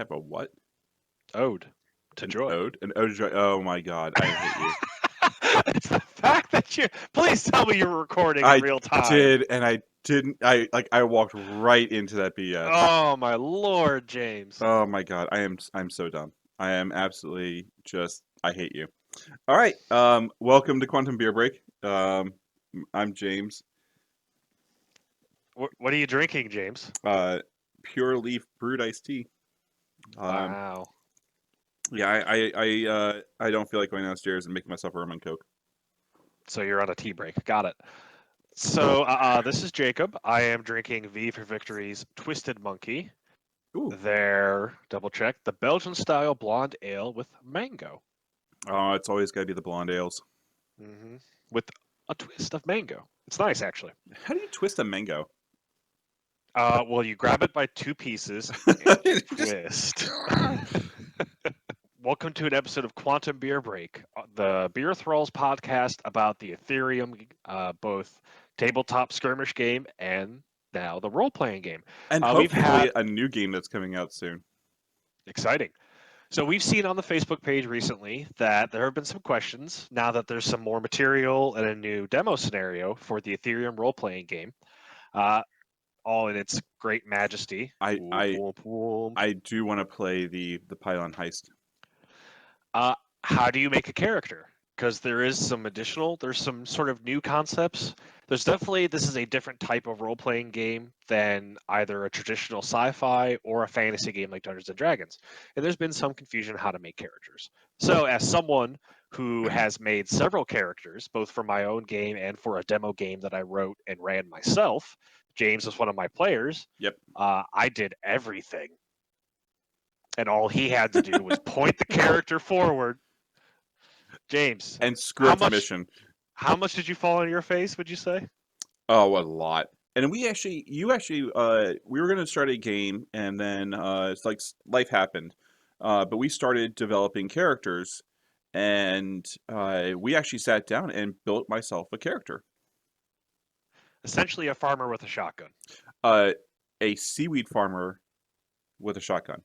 have a what? Ode to An joy. ode? An ode to joy. Oh my god, I hate you. It's the fact that you. Please tell me you're recording in I real time. did, and I didn't. I walked right into that BS. Oh my lord, James. Oh my god, I'm so dumb. I am absolutely just. I hate you. All right. Welcome to Quantum Beer Break. I'm James. What are you drinking, James? Uh, Pure Leaf brewed iced tea. Um, Wow. yeah, I don't feel like going downstairs and making myself a rum and coke. So you're on a tea break. Got it. So this is Jacob. I am drinking V for Victory's Twisted Monkey. Ooh. Their double check the Belgian style blonde ale with mango. Oh, it's always got to be the blonde ales. hmm With a twist of mango. It's nice, actually. How do you twist a mango? Well, you grab it by two pieces and Just. twist. Welcome to an episode of Quantum Beer Break, the Beerthralls podcast about the Aetherium, both tabletop skirmish game and now the role-playing game. And We've hopefully had a new game that's coming out soon. exciting. So we've seen on the Facebook page recently that there have been some questions now that there's some more material and a new demo scenario for the Aetherium role-playing game, all in its great majesty. I Whoop, I whoop, whoop. I do want to play the pylon heist. How do you make a character? Because there's some sort of new concepts. There's definitely, this is a different type of role playing game than either a traditional sci fi or a fantasy game like Dungeons and Dragons. And there's been some confusion how to make characters. So, as someone who has made several characters, both for my own game and for a demo game that I wrote and ran myself, James was one of my players. Yep. I did everything. And all he had to do was point the character forward. James, And screw how up the much mission. how much did you fall on your face, would you say? Oh, a lot. And we were going to start a game, and then it's like life happened. But we started developing characters, and we actually sat down and built myself a character. Essentially a farmer with a shotgun. Uh, a seaweed farmer with a shotgun.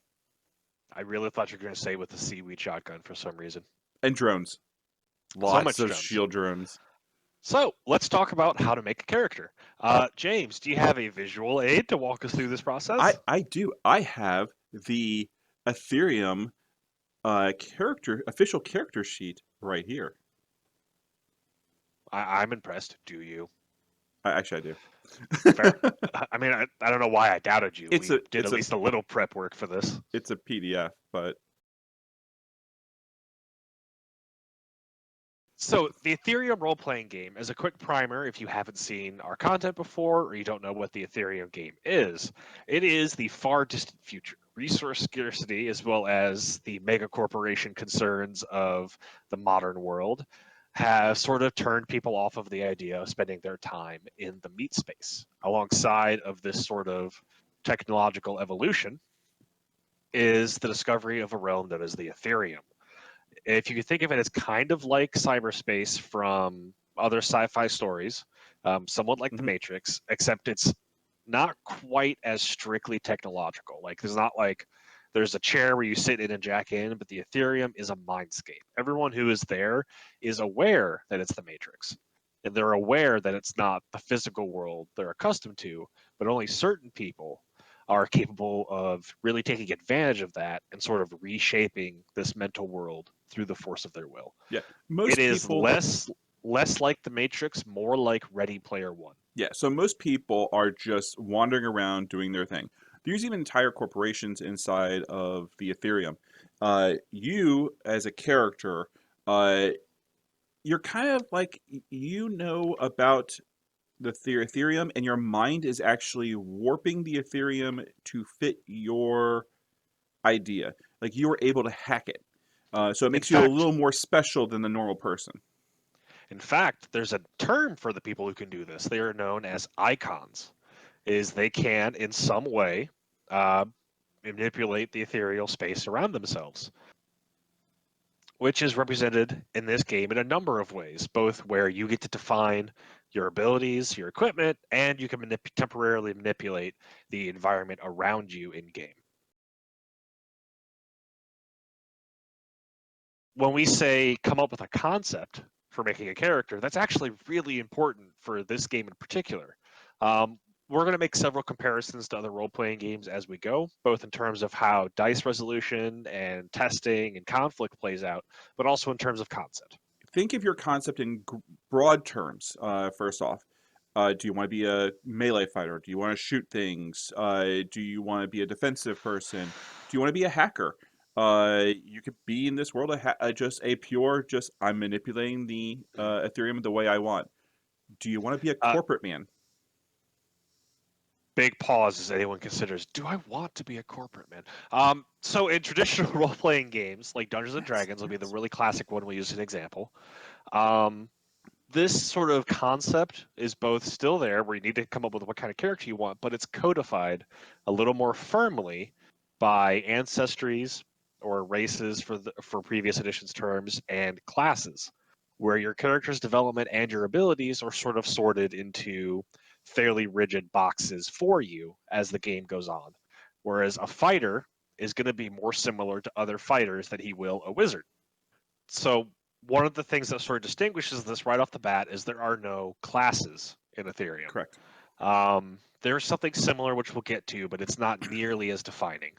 I really thought you were going to say with a seaweed shotgun for some reason. And drones. So Lots much of drones. shield drones. So let's talk about how to make a character. James, do you have a visual aid to walk us through this process? I do. I have the Aetherium official character sheet right here. I'm impressed. Do you? Actually, I do. Fair. I mean, I don't know why I doubted you. It's We a did it's at a least a little prep work for this. it's a PDF, but So, the Ethereum role-playing game, as a quick primer, if you haven't seen our content before or you don't know what the Ethereum game is, it is the far distant future. Resource scarcity, as well as the mega corporation concerns of the modern world, have sort of turned people off of the idea of spending their time in the meat space. Alongside of this sort of technological evolution is the discovery of a realm that is the Ethereum. If you could think of it as kind of like cyberspace from other sci-fi stories, somewhat like the Mhm. Matrix, except it's not quite as strictly technological. Like there's a chair where you sit in and jack in, but the Ethereum is a mindscape. Everyone who is there is aware that it's the Matrix. And they're aware that it's not the physical world they're accustomed to, but only certain people are capable of really taking advantage of that and sort of reshaping this mental world through the force of their will. Yeah, It most is people. less like the Matrix, more like Ready Player One. Yeah, so most people are just wandering around doing their thing. There's even entire corporations inside of the Ethereum. You, as a character, uh, you're kind of like you know about the Ethereum, and your mind is actually warping the Ethereum to fit your idea. Like you're able to hack it. So it In makes you a fact, little more special than the normal person. in fact, there's a term for the people who can do this. They are known as icons. Is they can, in some way, uh, manipulate the ethereal space around themselves, which is represented in this game in a number of ways, both where you get to define your abilities, your equipment, and you can temporarily manipulate the environment around you in game. when we say come up with a concept for making a character, that's actually really important for this game in particular. We're going to make several comparisons to other role-playing games as we go, both in terms of how dice resolution and testing and conflict plays out, but also in terms of concept. Think of your concept in broad terms. First off, do you want to be a melee fighter? Do you want to shoot things? Do you want to be a defensive person? Do you want to be a hacker? You could be in this world just a pure, just I'm manipulating the Ethereum the way I want. Do you want to be a Uh, corporate man? Big pause as anyone considers, do I want to be a corporate man? So in traditional role-playing games, like Dungeons and Yes, Dragons will be the yes. really classic one we use as an example. Um, this sort of concept is both still there, where you need to come up with what kind of character you want, but it's codified a little more firmly by ancestries or races for previous editions terms and classes, where your character's development and your abilities are sort of sorted into fairly rigid boxes for you as the game goes on. Whereas a fighter is going to be more similar to other fighters than he will a wizard. So one of the things that sort of distinguishes this right off the bat is there are no classes in Ethereum. Correct. There's something similar which we'll get to, but it's not nearly as defining.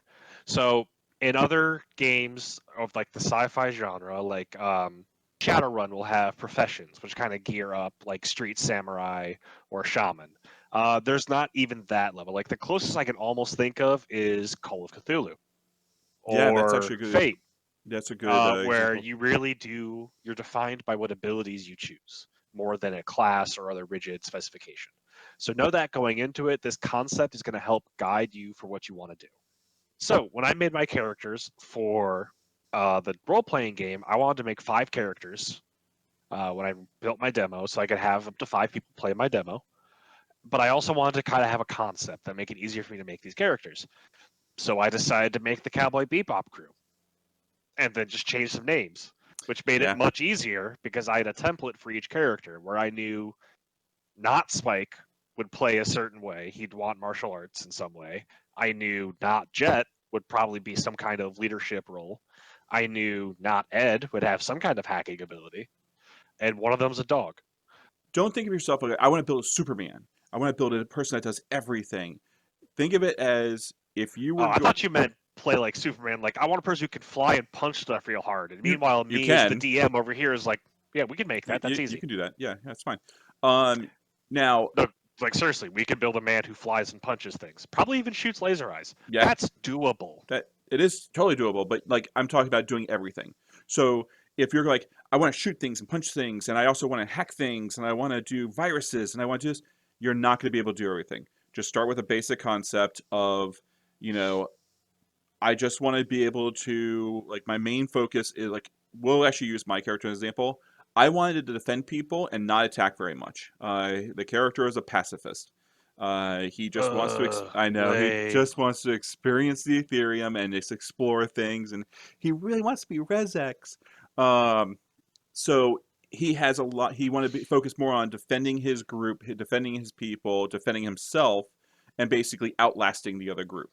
So in other games of like the sci-fi genre, like Shadowrun will have professions which kind of gear up like street samurai or shaman. There's not even that level. Like the closest I can almost think of is Call of Cthulhu Yeah, that's or actually a good. Fate, That's a good where example. you really you're defined by what abilities you choose more than a class or other rigid specification. So know that going into it, this concept is going to help guide you for what you want to do. So when I made my characters for the role-playing game, I wanted to make 5 characters when I built my demo, so I could have up to 5 people play my demo. But I also wanted to kind of have a concept that make it easier for me to make these characters. So I decided to make the Cowboy Bebop crew and then just change some names, which made it Yeah. much easier because I had a template for each character where I knew not Spike would play a certain way. He'd want martial arts in some way. I knew not Jet would probably be some kind of leadership role. I knew not Ed would have some kind of hacking ability. And one of them's a dog. Don't think of yourself like I want to build a Superman. I want to build a person that does everything. Think of it as if you Oh, were I going. thought you meant play like Superman. Like, I want a person who can fly and punch stuff real hard. And You meanwhile, you me as the can DM over here is like, yeah, we can make that. That's you easy. can do that. Yeah, that's fine. Um, now, No, like seriously, we could build a man who flies and punches things. Probably even shoots laser eyes. yeah, That's doable. that it is totally doable. But like I'm talking about doing everything. So if you're like I want to shoot things and punch things, and I also want to hack things, and I want to do viruses, and I want to just, you're not going to be able to do everything. Just start with a basic concept of, you know, I just want to be able to, like, my main focus is like we'll actually use my character as an example. I wanted to defend people and not attack very much. The character is a pacifist. He just wants to. I know he Lame. just wants to experience the Ethereum and just explore things, and he really wants to be Resex. Um, so he has a lot. He wanted to be focused more on defending his group, defending his people, defending himself, and basically outlasting the other group.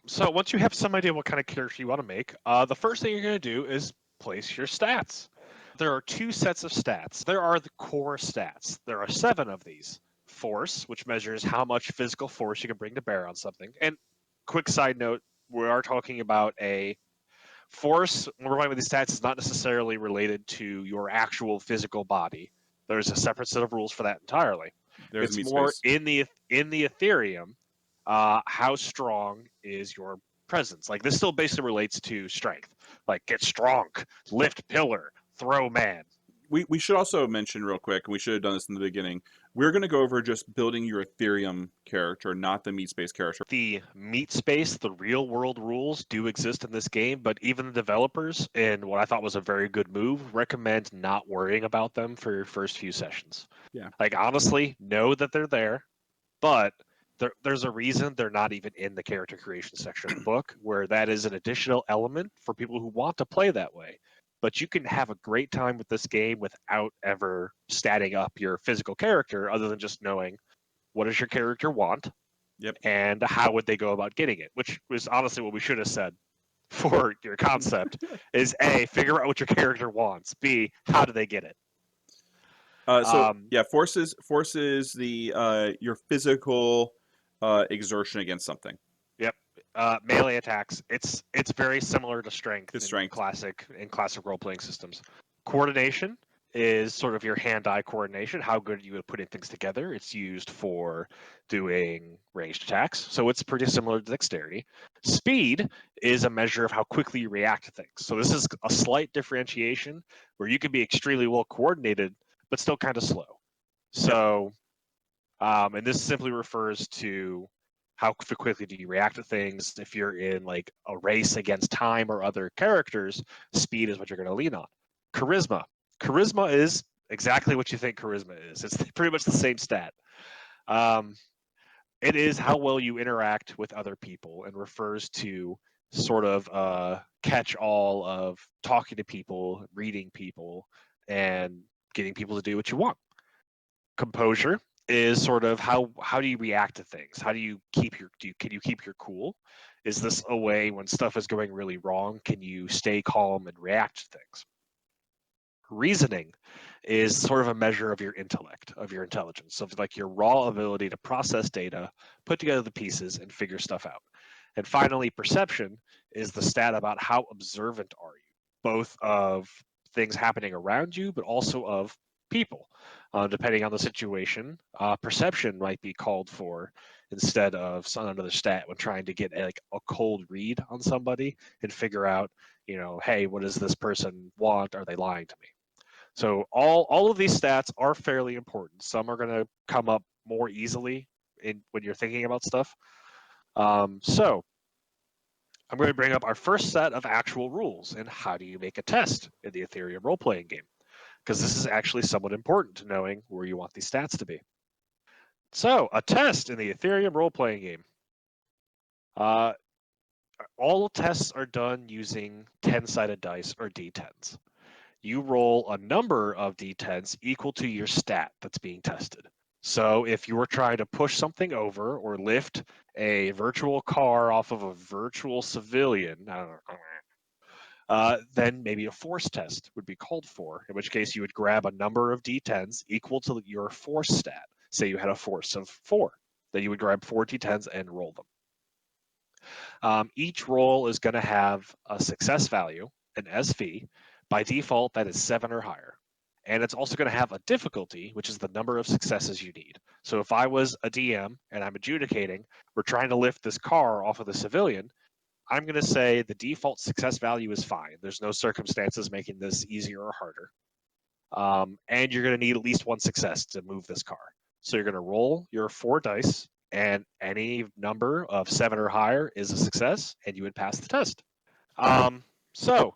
So once you have some idea what kind of character you want to make, the first thing you're going to do is place your stats. There are 2 sets of stats. There are the core stats. There are 7 of these. Force, which measures how much physical force you can bring to bear on something. And quick side note, we are talking about a force. When we're talking about these stats, is not necessarily related to your actual physical body. There's a separate set of rules for that entirely. There's a It's meat more space. in the Ethereum. How strong is your presence? Like this still basically relates to strength. Like get strong, lift pillar, throw man. We should also mention real quick, and we should have done this in the beginning. We're going to go over just building your Ethereum character, not the meat space character. The meat space, the real world rules do exist in this game, but even the developers, in what I thought was a very good move, recommend not worrying about them for your first few sessions. Yeah. Like honestly, know that they're there, but there's a reason they're not even in the character creation section of the book, where that is an additional element for people who want to play that way. But you can have a great time with this game without ever statting up your physical character, other than just knowing what does your character want, Yep. And how would they go about getting it? Which was honestly what we should have said for your concept is A, figure out what your character wants. B, how do they get it? So Um, yeah, forces the your physical exertion against something. yep. Melee attacks. It's very similar to strength His strength. in classic role playing systems. Coordination is sort of your hand-eye coordination, how good you at putting things together. It's used for doing ranged attacks, so it's pretty similar to dexterity. Speed is a measure of how quickly you react to things. So this is a slight differentiation where you can be extremely well coordinated, but still kind of slow. Yep. So, and this simply refers to how quickly do you react to things. If you're in like a race against time or other characters, speed is what you're going to lean on. Charisma. Charisma is exactly what you think charisma is. It's pretty much the same stat. Um, it is how well you interact with other people and refers to sort of catch-all of talking to people, reading people, and getting people to do what you want. Composure is sort of how do you react to things? How do you keep your can you keep your cool? Is this a way when stuff is going really wrong? Can you stay calm and react to things? Reasoning is sort of a measure of your intellect, of your intelligence, of like your raw ability to process data, put together the pieces, and figure stuff out. And finally, perception is the stat about how observant are you, both of things happening around you, but also of people. Depending on the situation, perception might be called for instead of another stat when trying to get like a cold read on somebody and figure out, hey, what does this person want? Are they lying to me? So all of these stats are fairly important. Some are going to come up more easily when you're thinking about stuff. So I'm going to bring up our first set of actual rules and how do you make a test in the Aetherium role-playing game, because this is actually somewhat important to knowing where you want these stats to be. So a test in the Aetherium role-playing game. All tests are done using 10-sided dice or d10s. You roll a number of d10s equal to your stat that's being tested. So if you were trying to push something over or lift a virtual car off of a virtual civilian, then maybe a force test would be called for, in which case you would grab a number of d10s equal to your force stat. Say you had a force of 4, then you would grab 4 d10s and roll them. Each roll is going to have a success value, an SV. By default, that is 7 or higher. And it's also going to have a difficulty, which is the number of successes you need. So if I was a DM and I'm adjudicating, we're trying to lift this car off of the civilian, I'm going to say the default success value is fine. There's no circumstances making this easier or harder. And you're going to need at least 1 success to move this car. So you're going to roll your 4 dice, and any number of 7 or higher is a success, and you would pass the test. So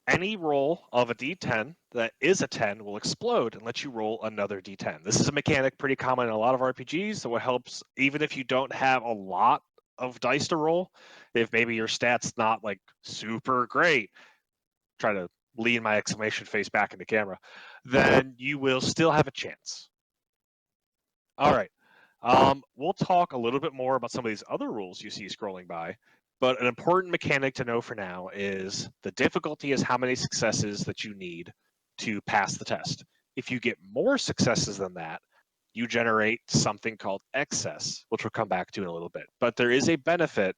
any roll of a d10 that is a 10 will explode and let you roll another d10. This is a mechanic pretty common in a lot of RPGs, so it helps even if you don't have a lot of dice to roll. If maybe your stat's not like super great, try to lean my exclamation face back in the camera, then you will still have a chance. All right. We'll talk a little bit more about some of these other rules you see scrolling by, but an important mechanic to know for now is the difficulty is how many successes that you need to pass the test. If you get more successes than that, you generate something called excess, which we'll come back to in a little bit. But there is a benefit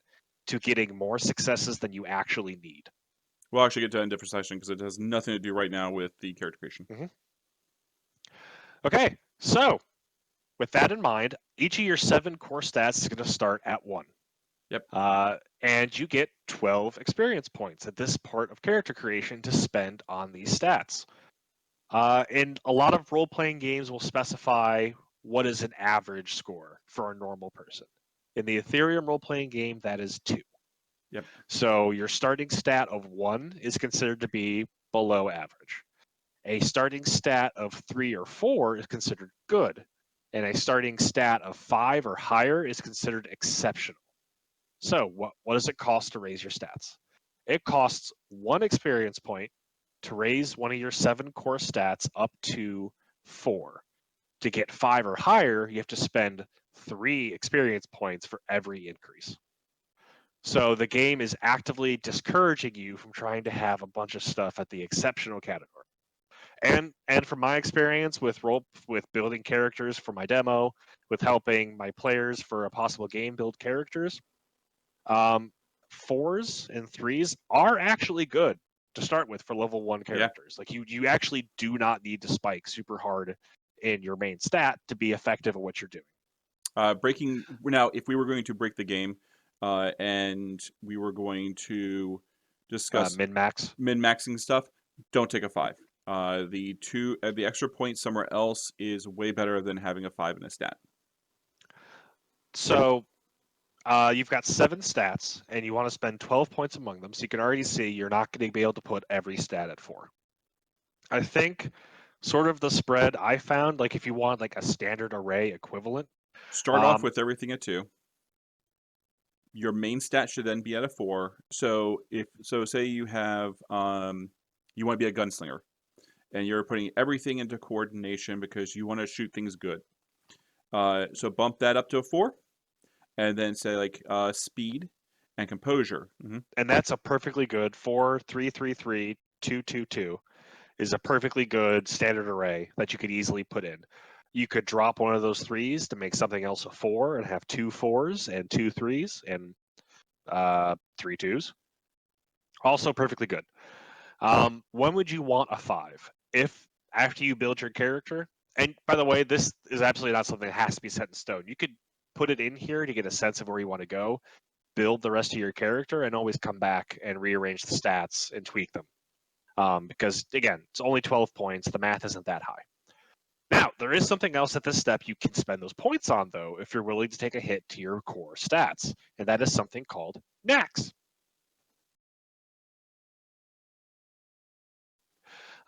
to getting more successes than you actually need. We'll actually get to that in a different section because it has nothing to do right now with the character creation. Mm-hmm. Okay, so with that in mind, each of your 7 core stats is going to start at 1. Yep. And you get 12 experience points at this part of character creation to spend on these stats. In a lot of role-playing games, we'll specify what is an average score for a normal person. In the Aetherium role-playing game, that is 2. Yep. So your starting stat of 1 is considered to be below average. A starting stat of 3 or 4 is considered good, and a starting stat of 5 or higher is considered exceptional. So what does it cost to raise your stats? It costs 1 experience point to raise one of your 7 core stats up to 4. To get 5 or higher, you have to spend 3 experience points for every increase. So the game is actively discouraging you from trying to have a bunch of stuff at the exceptional category. And from my experience with building characters for my demo, with helping my players for a possible game build characters, 4s and 3s are actually good to start with for level 1 characters. Like you actually do not need to spike super hard in your main stat to be effective at what you're doing. Breaking now, if we were going to break the game, and we were going to discuss Min-max. min-maxing stuff, don't take a 5. The extra point somewhere else is way better than having a 5 in a stat. So you've got 7 stats, and you want to spend 12 points among them. So you can already see you're not going to be able to put every stat at 4. I think sort of the spread I found, like if you want like a standard array equivalent, Start off with everything at 2. Your main stat should then be at a 4. So say you have you want to be a gunslinger, and you're putting everything into coordination because you want to shoot things good. So bump that up to a 4, and then say like speed and composure. And that's a perfectly good 4, 3, 3, 3, 2, 2, 2 is a perfectly good standard array that you could easily put in. You could drop one of those 3s to make something else a 4 and have 2 4s and 2 3s and 3 2s. Also perfectly good. When would you want a 5? If after you build your character, and by the way, this is absolutely not something that has to be set in stone. You could put it in here to get a sense of where you want to go, build the rest of your character, and always come back and rearrange the stats and tweak them. Because again, it's only 12 points. The math isn't that high. Now, there is something else at this step you can spend those points on, though, if you're willing to take a hit to your core stats, and that is something called Knacks.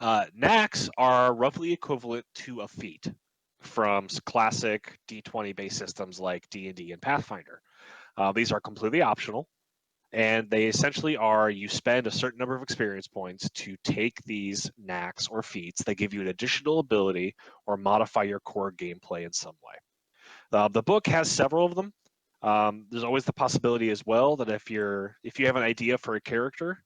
Knacks are roughly equivalent to a feat from classic D20-based systems like D&D and Pathfinder. These are completely optional, and they essentially are you spend a certain number of experience points to take these knacks or feats that give you an additional ability or modify your core gameplay in some way. The book has several of them. There's always the possibility as well that if you have an idea for a character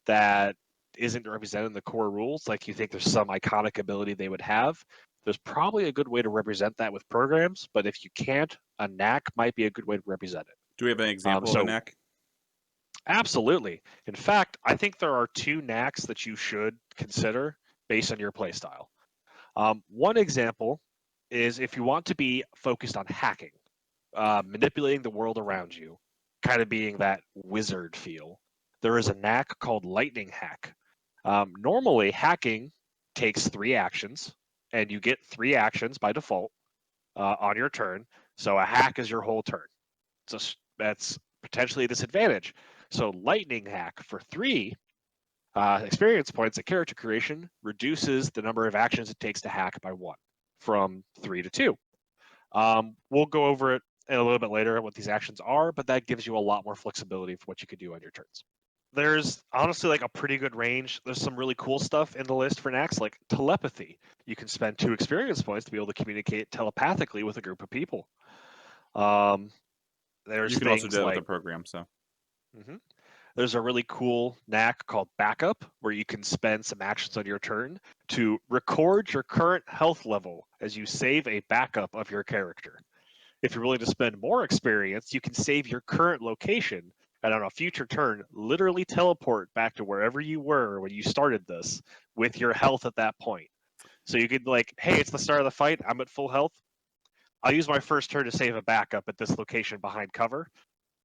that isn't represented in the core rules, like you think there's some iconic ability they would have, there's probably a good way to represent that with programs. But if you can't, a knack might be a good way to represent it. Do we have an example of a knack? Absolutely. In fact, I think there are 2 knacks that you should consider based on your playstyle. One example is if you want to be focused on hacking, manipulating the world around you, kind of being that wizard feel. There is a knack called lightning hack. Normally, hacking takes 3 actions, and you get 3 actions by default on your turn. So a hack is your whole turn. So that's potentially a disadvantage. So lightning hack for 3 experience points at character creation reduces the number of actions it takes to hack by 1, from 3 to 2. We'll go over it in a little bit later what these actions are, but that gives you a lot more flexibility for what you could do on your turns. There's honestly like a pretty good range. There's some really cool stuff in the list for knacks, like telepathy. You can spend 2 experience points to be able to communicate telepathically with a group of people. There's you can also do that like, with a program. So there's a really cool knack called backup, where you can spend some actions on your turn to record your current health level as you save a backup of your character. If you're willing to spend more experience, you can save your current location, and on a future turn, literally teleport back to wherever you were when you started this with your health at that point. So you could like, hey, it's the start of the fight. I'm at full health. I'll use my first turn to save a backup at this location behind cover.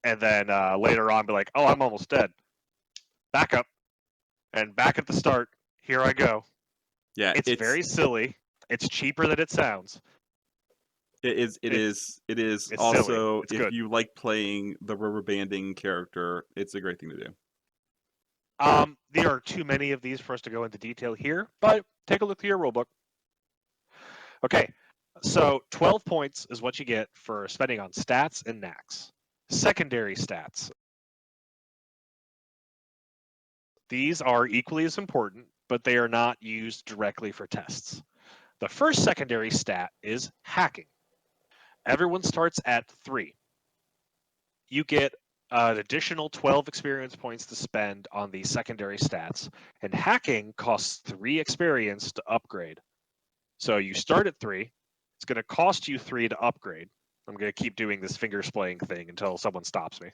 And then later on be like, oh, I'm almost dead. Back up. And back at the start, here I go. Yeah, it's very silly. It's cheaper than it sounds. It is it's also, it's if good. you like playing the rubber banding character, it's a great thing to do. There are too many of these for us to go into detail here, but take a look through your rulebook. Okay, so 12 points is what you get for spending on stats and knacks. Secondary stats. These are equally as important, but they are not used directly for tests. The first secondary stat is hacking. Everyone starts at 3. You get an additional 12 experience points to spend on the secondary stats, and hacking costs 3 experience to upgrade. So you start at 3. It's going to cost you 3 to upgrade. I'm going to keep doing this finger splaying thing until someone stops me.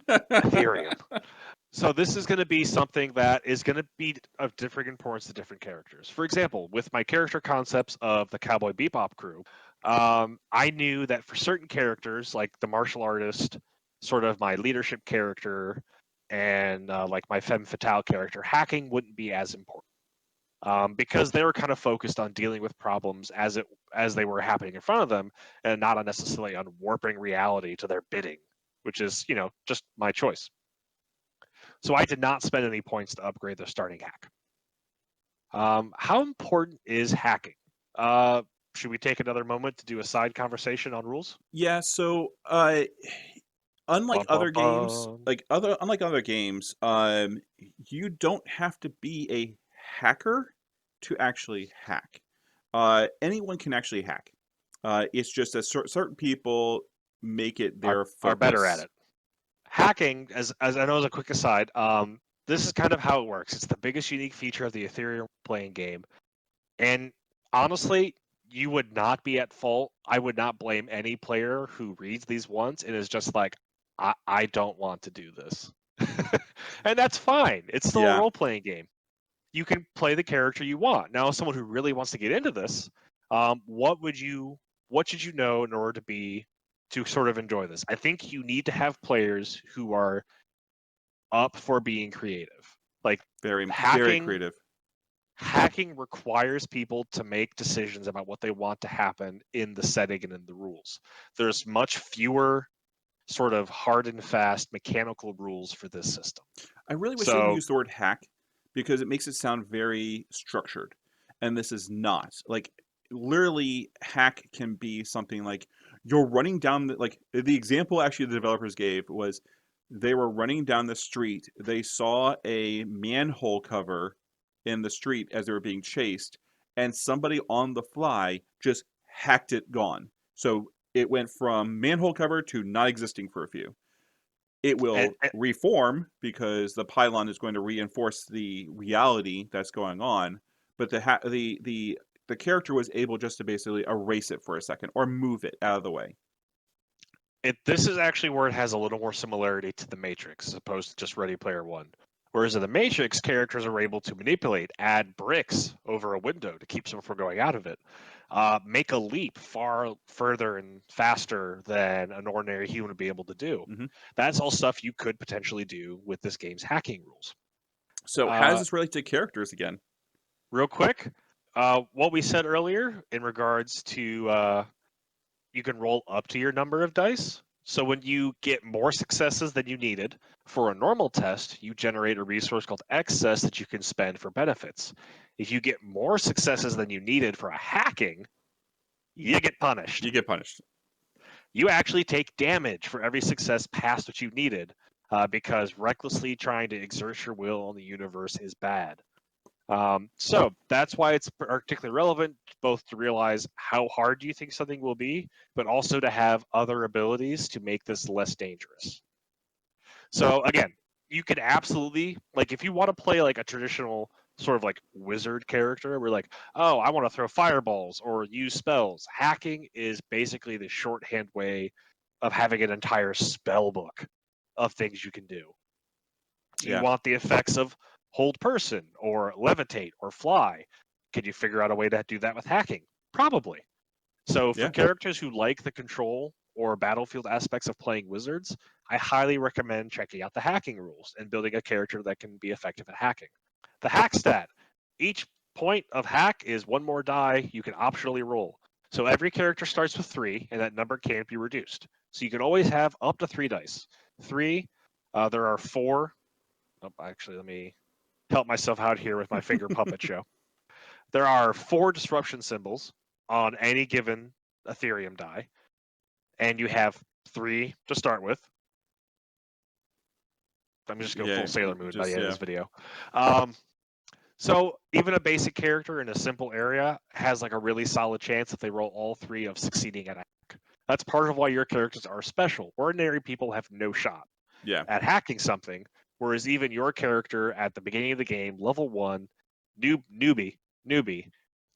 Aetherium. So this is going to be something that is going to be of different importance to different characters. For example, with my character concepts of the Cowboy Bebop crew, I knew that for certain characters, like the martial artist, sort of my leadership character, and like my femme fatale character, hacking wouldn't be as important because they were kind of focused on dealing with problems as they were happening in front of them, and not necessarily on warping reality to their bidding, which is just my choice. So I did not spend any points to upgrade the starting hack. How important is hacking? Should we take another moment to do a side conversation on rules? Yeah, so unlike Bum, bum, other games, bum. unlike other games, you don't have to be a hacker to actually hack. Anyone can actually hack. It's just that certain people make it Are their are better at focus. it. Hacking, as I know, as a quick aside, this is kind of how it works. It's the biggest unique feature of the Ethereum playing game, and honestly, you would not be at fault. I would not blame any player who reads these once and is just like, I don't want to do this. And that's fine. It's still a Yeah, role playing game. You can play the character you want. Now, someone who really wants to get into this, what should you know in order to sort of enjoy this? I think you need to have players who are up for being creative. Like very hacking creative. hacking requires people to make decisions about what they want to happen in the setting and in the rules. There's much fewer sort of hard and fast mechanical rules for this system. I really wish they didn't So use the word hack because it makes it sound very structured. And this is not. Like literally hack can be something like you're running down the example actually the developers gave was they were running down the street, they saw a manhole cover in the street as they were being chased, and somebody on the fly just hacked it gone. So it went from manhole cover to not existing for a few. It and, will reform because the pylon is going to reinforce the reality that's going on, but the character was able just to basically erase it for a second or move it out of the way. this is actually where it has a little more similarity to the Matrix as opposed to just Ready Player One. Whereas in the Matrix, characters are able to manipulate, add bricks over a window to keep someone from going out of it, make a leap far further and faster than an ordinary human would be able to do. Hmm. That's all stuff you could potentially do with this game's hacking rules. So how does Uh, this relate to characters again? Real quick, what we said earlier in regards to you can roll up to your number of dice. So when you get more successes than you needed for a normal test, you generate a resource called excess that you can spend for benefits. If you get more successes than you needed for a hacking, you get punished. You get punished. You actually take damage for every success past what you needed because recklessly trying to exert your will on the universe is bad. So that's why it's particularly relevant, both to realize how hard you think something will be, but also to have other abilities to make this less dangerous. So again, you could absolutely, like, if you want to play like a traditional sort of like wizard character, we're like, oh, I want to throw fireballs or use spells. Hacking is basically the shorthand way of having an entire spell book of things you can do. Do you Yeah, want the effects of hold person or levitate or fly? Can you figure out a way to do that with hacking? Probably. So for yeah, characters who like the control or battlefield aspects of playing wizards, I highly recommend checking out the hacking rules and building a character that can be effective at hacking. The hack stat. Each point of hack is one more die you can optionally roll. So every character starts with 3, and that number can't be reduced. So you can always have up to 3 dice. 3, there are 4. Oh, actually, let me help myself out here with my finger puppet show. There are 4 disruption symbols on any given Ethereum die, and you have 3 to start with. I'm just go full yeah. Sailor Moon by the Just end of yeah. this video. Um, So even a basic character in a simple area has like a really solid chance if they roll all three of succeeding at a hack. That's part of why your characters are special. Ordinary people have no shot Yeah. at hacking something, whereas even your character at the beginning of the game, level 1, newbie,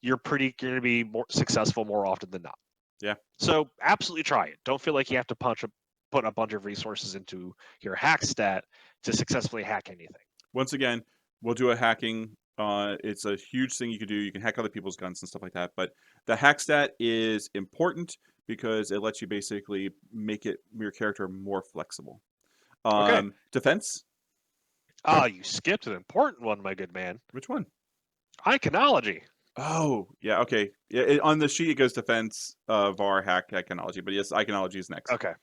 you're going to be more successful more often than not. Yeah. So absolutely try it. Don't feel like you have to put a bunch of resources into your hack stat to successfully hack anything. Once again, we'll do a hacking. It's a huge thing you can do. You can hack other people's guns and stuff like that. But the hack stat is important because it lets you basically make your character more flexible. Okay. Defense. You skipped an important one, my good man. Which one? Iconology. Oh, yeah. Okay. Yeah, on the sheet it goes defense, var, hack, iconology. But yes, iconology is next. Okay.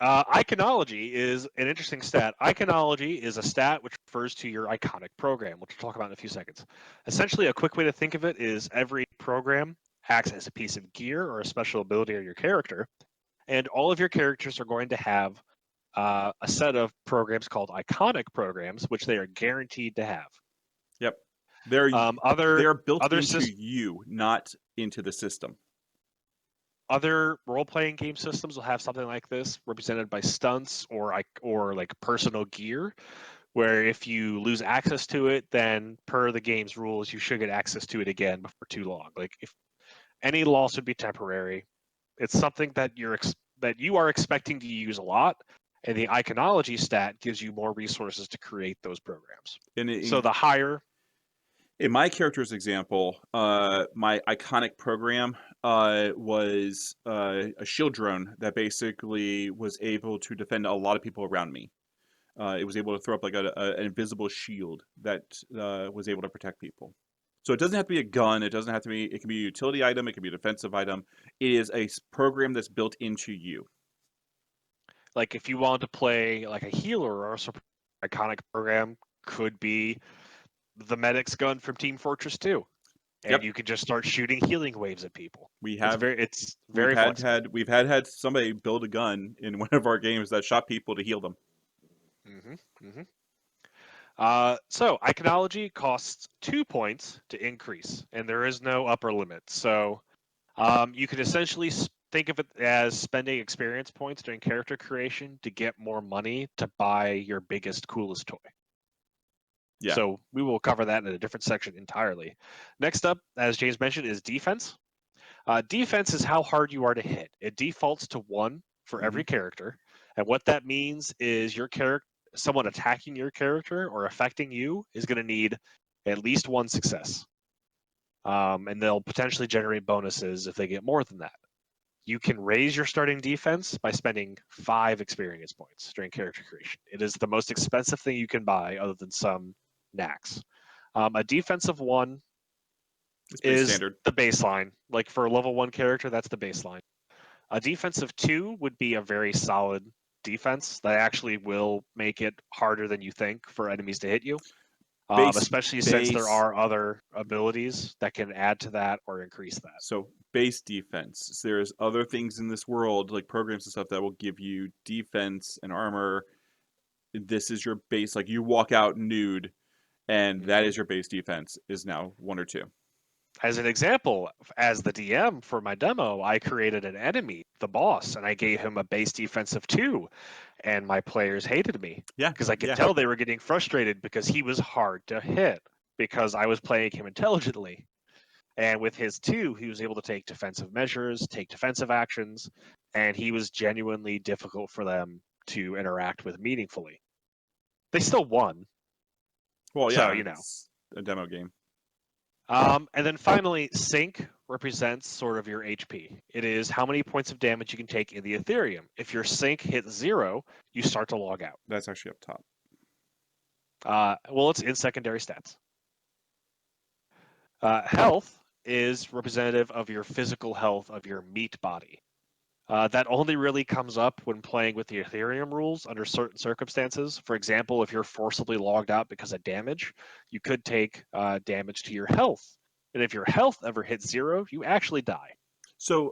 Iconology is an interesting stat. Iconology is a stat which refers to your iconic program, which we'll talk about in a few seconds. Essentially, a quick way to think of it is every program acts as a piece of gear or a special ability of your character, and all of your characters are going to have a set of programs called iconic programs, which they are guaranteed to have. Yep. They're built Other into you, not into the system. Other role-playing game systems will have something like this, represented by stunts or like personal gear, where if you lose access to it, then per the game's rules, you should get access to it again before too long. Like if any loss would be temporary, it's something that you are expecting to use a lot, and the iconology stat gives you more resources to create those programs. So the higher. In my character's example, my iconic program was a shield drone that basically was able to defend a lot of people around me. It was able to throw up like an invisible shield that was able to protect people. So it doesn't have to be a gun. It doesn't have to be. It can be a utility item. It can be a defensive item. It is a program that's built into you. Like if you wanted to play like a healer or a iconic program could be the medic's gun from Team Fortress 2. And Yep. you can just start shooting healing waves at people. It's very flexible. We've had somebody build a gun in one of our games that shot people to heal them. So iconology costs 2 points to increase, and there is no upper limit. So you could essentially think of it as spending experience points during character creation to get more money to buy your biggest, coolest toy. Yeah. So we will cover that in a different section entirely. Next up, as James mentioned, is defense. Defense is how hard you are to hit. It defaults to 1 for every character, and what that means is someone attacking your character or affecting you is going to need at least 1 success, and they'll potentially generate bonuses if they get more than that. You can raise your starting defense by spending 5 experience points during character creation. It is the most expensive thing you can buy, other than some Knacks. A defense of 1 is standard. the baseline. Like for a level 1 character, that's the baseline. A defense of 2 would be a very solid defense that actually will make it harder than you think for enemies to hit you. Especially since there are other abilities that can add to that or increase that. So base defense. So there's other things in this world, like programs and stuff, that will give you defense and armor. This is your base. Like you walk out nude, and that is your base defense. Is now 1 or 2. As an example, as the DM for my demo, I created an enemy, the boss, and I gave him a base defense of 2, and my players hated me. Yeah, because I could tell they were getting frustrated because he was hard to hit because I was playing him intelligently. And with his 2, he was able to take defensive measures, take defensive actions, and he was genuinely difficult for them to interact with meaningfully. They still won. Well, yeah, so, it's a demo game. And then finally, sync represents sort of your HP. It is how many points of damage you can take in the Aetherium. If your sync hits 0, you start to log out. That's actually up top. Well, it's in secondary stats. Health is representative of your physical health of your meat body. That only really comes up when playing with the Aetherium rules under certain circumstances. For example, if you're forcibly logged out because of damage, you could take damage to your health. And if your health ever hits 0, you actually die. So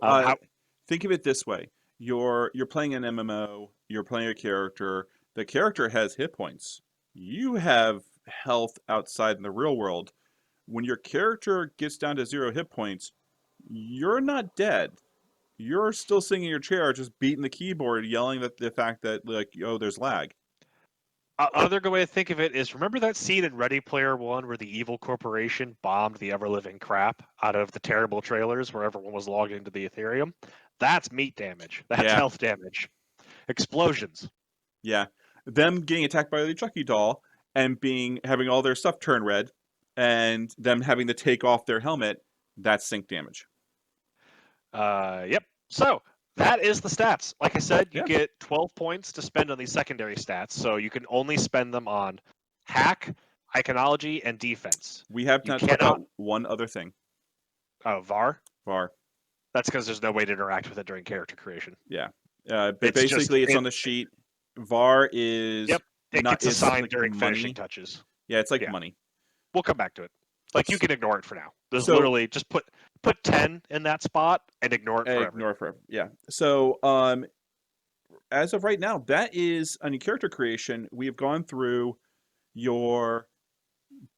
think of it this way. You're playing an MMO, you're playing a character, the character has hit points. You have health outside in the real world. when your character gets down to 0 hit points, you're not dead. You're still sitting in your chair, just beating the keyboard, yelling at the fact that, like, oh, there's lag. Another good way to think of it is, remember that scene in Ready Player One where the evil corporation bombed the ever-living crap out of the terrible trailers where everyone was logged into the Aetherium? That's meat damage. That's Yeah. health damage. Explosions. Yeah. Them getting attacked by the Chucky doll and having all their stuff turn red and them having to take off their helmet, that's sync damage. Yep. So that is the stats. Like I said, you Yeah. get 12 points to spend on these secondary stats, so you can only spend them on hack, iconology, and defense. We have You not talked cannot. about one other thing. VAR. VAR. That's because there's no way to interact with it during character creation. Yeah. It's just Basically, it's on the sheet. VAR is Yep. It not. gets It's assigned like during money. finishing touches. Yeah, it's like Yeah. money. We'll come back to it. Like, you can ignore it for now. There's So- literally just put 10 in that spot and ignore it forever. Ignore it forever. Yeah. So, as of right now, that is on your character creation. We have gone through your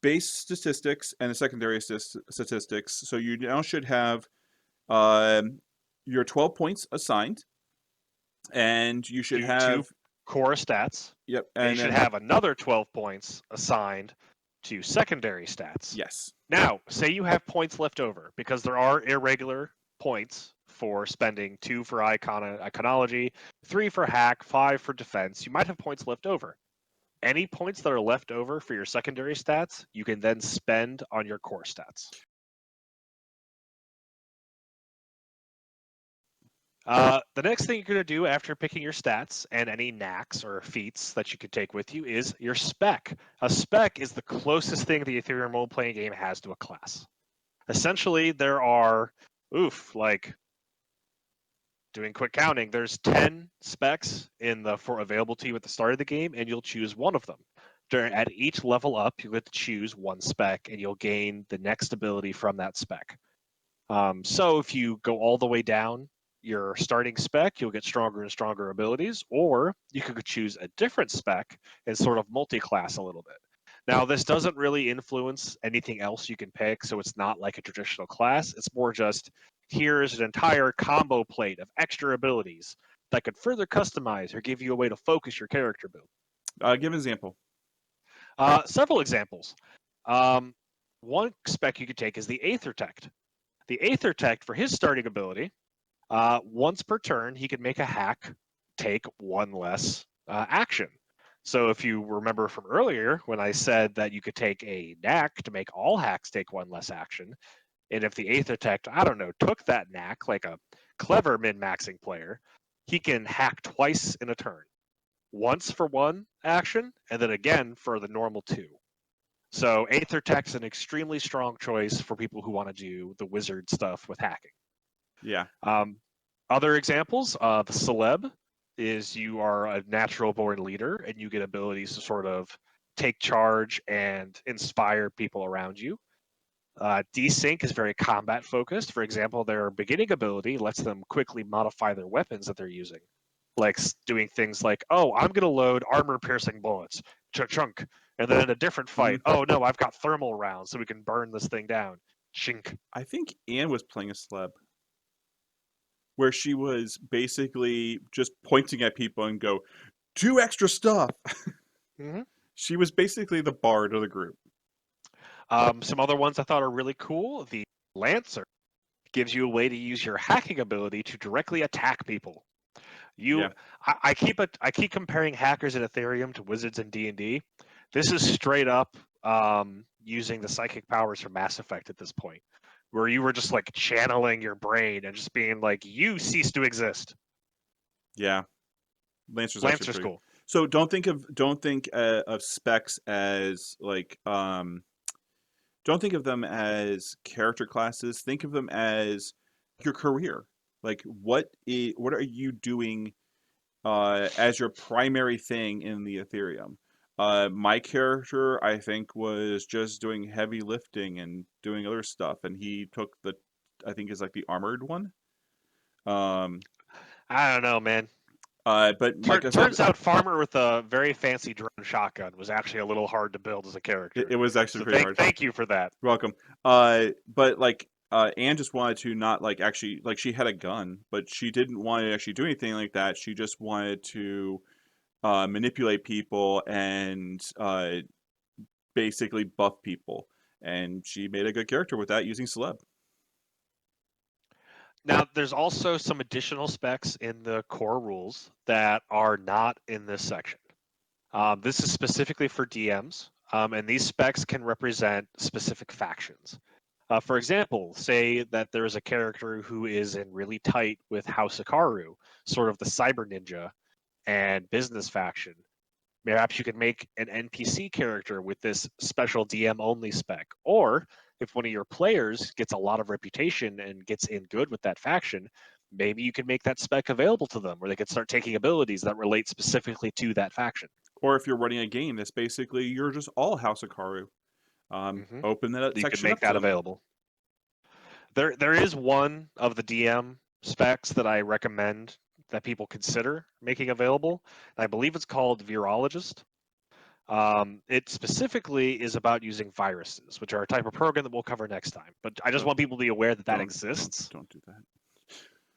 base statistics and the secondary statistics. So you now should have your 12 points assigned, and you should Due have to core stats. Yep, And and you should then have another 12 points assigned to secondary stats. yes, Now, say you have points left over, because there are irregular points for spending 2 for iconology, 3 for hack, 5 for defense. You might have points left over. Any points that are left over for your secondary stats, you can then spend on your core stats. The next thing you're going to do after picking your stats and any knacks or feats that you could take with you is your spec. A spec is the closest thing the Aetherium role-playing game has to a class. Essentially, there are, like, doing quick counting, there's 10 specs for available to you at the start of the game, and you'll choose one of them. At each level up, you'll get to choose one spec, and you'll gain the next ability from that spec. So if you go all the way down your starting spec, you'll get stronger and stronger abilities, or you could choose a different spec and sort of multi-class a little bit. Now, this doesn't really influence anything else you can pick, so it's not like a traditional class. It's more just, here's an entire combo plate of extra abilities that could further customize or give you a way to focus your character build. give an example. Several examples. One spec you could take is the Aethertect. The Aethertect, for his starting ability, once per turn, he can make a hack take one less action. So if you remember from earlier, when I said that you could take a knack to make all hacks take one less action, and if the Aethertect, I don't know, took that knack like a clever min-maxing player, he can hack twice in a turn. Once for one action, and then again for the normal 2. So Aethertect's an extremely strong choice for people who want to do the wizard stuff with hacking. Yeah. Other examples, the Celeb is you are a natural born leader and you get abilities to sort of take charge and inspire people around you. Desync is very combat focused. For example, their beginning ability lets them quickly modify their weapons that they're using. Like doing things like, oh, I'm going to load armor piercing bullets, chunk. And then in a different fight, oh no, I've got thermal rounds so we can burn this thing down. Shink. I think Anne was playing a celeb where she was basically just pointing at people and go, do extra stuff. Mm-hmm. She was basically the bard of the group. Some other ones I thought are really cool. The Lancer gives you a way to use your hacking ability to directly attack people. I keep comparing hackers in Aetherium to wizards in D&D. This is straight up using the psychic powers from Mass Effect at this point, where you were just like channeling your brain and just being like, you cease to exist. Yeah, Lancer's cool. So don't think of specs as like don't think of them as character classes. Think of them as your career. Like what are you doing as your primary thing in the Aetherium? My character, I think, was just doing heavy lifting and doing other stuff, and he took I think is like the armored one. I don't know, man. But like I said, Turns out Farmer with a very fancy drone shotgun was actually a little hard to build as a character. it was actually So pretty hard. thank you for that. You're welcome. But like Anne just wanted to not like actually like she had a gun, but she didn't want to actually do anything like that. She just wanted to manipulate people and basically buff people. And she made a good character with that using celeb. Now, there's also some additional specs in the core rules that are not in this section. This is specifically for DMs, and these specs can represent specific factions. For example, say that there is a character who is in really tight with House Hikaru, sort of the cyber ninja and business faction. Perhaps you could make an NPC character with this special DM only spec. Or if one of your players gets a lot of reputation and gets in good with that faction, maybe you can make that spec available to them where they can start taking abilities that relate specifically to that faction. Or if you're running a game that's basically you're just all House of Karu, open that You can section make up to that them. available. There is one of the DM specs that I recommend that people consider making available. I believe it's called Virologist. It specifically is about using viruses, which are a type of program that we'll cover next time. But I just want people to be aware that that exists. Don't do that.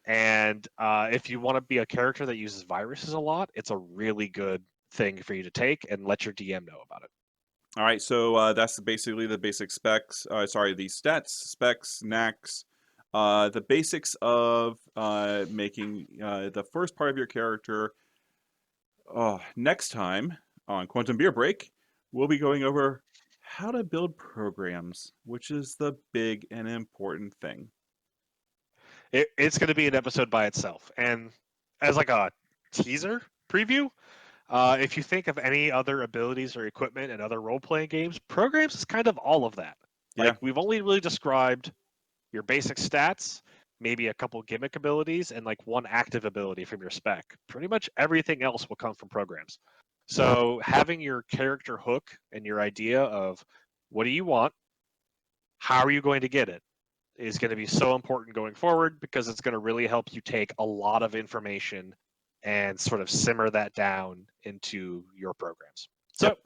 And if you want to be a character that uses viruses a lot, it's a really good thing for you to take and let your DM know about it. All right, so that's basically the basic specs. Sorry, the stats, specs, knacks, the basics of making the first part of your character. Next time on Quantum Beer Break, we'll be going over how to build programs, which is the big and important thing. It's going to be an episode by itself. And as like a teaser preview, if you think of any other abilities or equipment in other role-playing games, programs is kind of all of that. Yeah. Like we've only really described your basic stats, maybe a couple gimmick abilities, and like one active ability from your spec. Pretty much everything else will come from programs. So having your character hook and your idea of what do you want, how are you going to get it, is going to be so important going forward because it's going to really help you take a lot of information and sort of simmer that down into your programs. So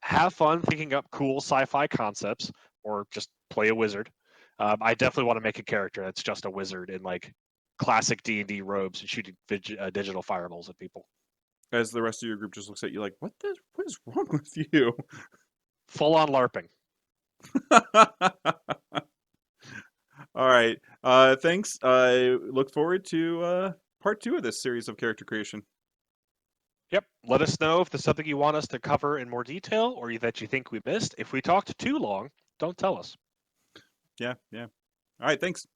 have fun thinking up cool sci-fi concepts or just play a wizard. I definitely want to make a character that's just a wizard in like classic D&D robes and shooting digital fireballs at people. As the rest of your group just looks at you like, what is wrong with you? Full on LARPing. All right. Thanks. I look forward to part 2 of this series of character creation. Yep. Let us know if there's something you want us to cover in more detail or that you think we missed. If we talked too long, don't tell us. Yeah. All right. Thanks.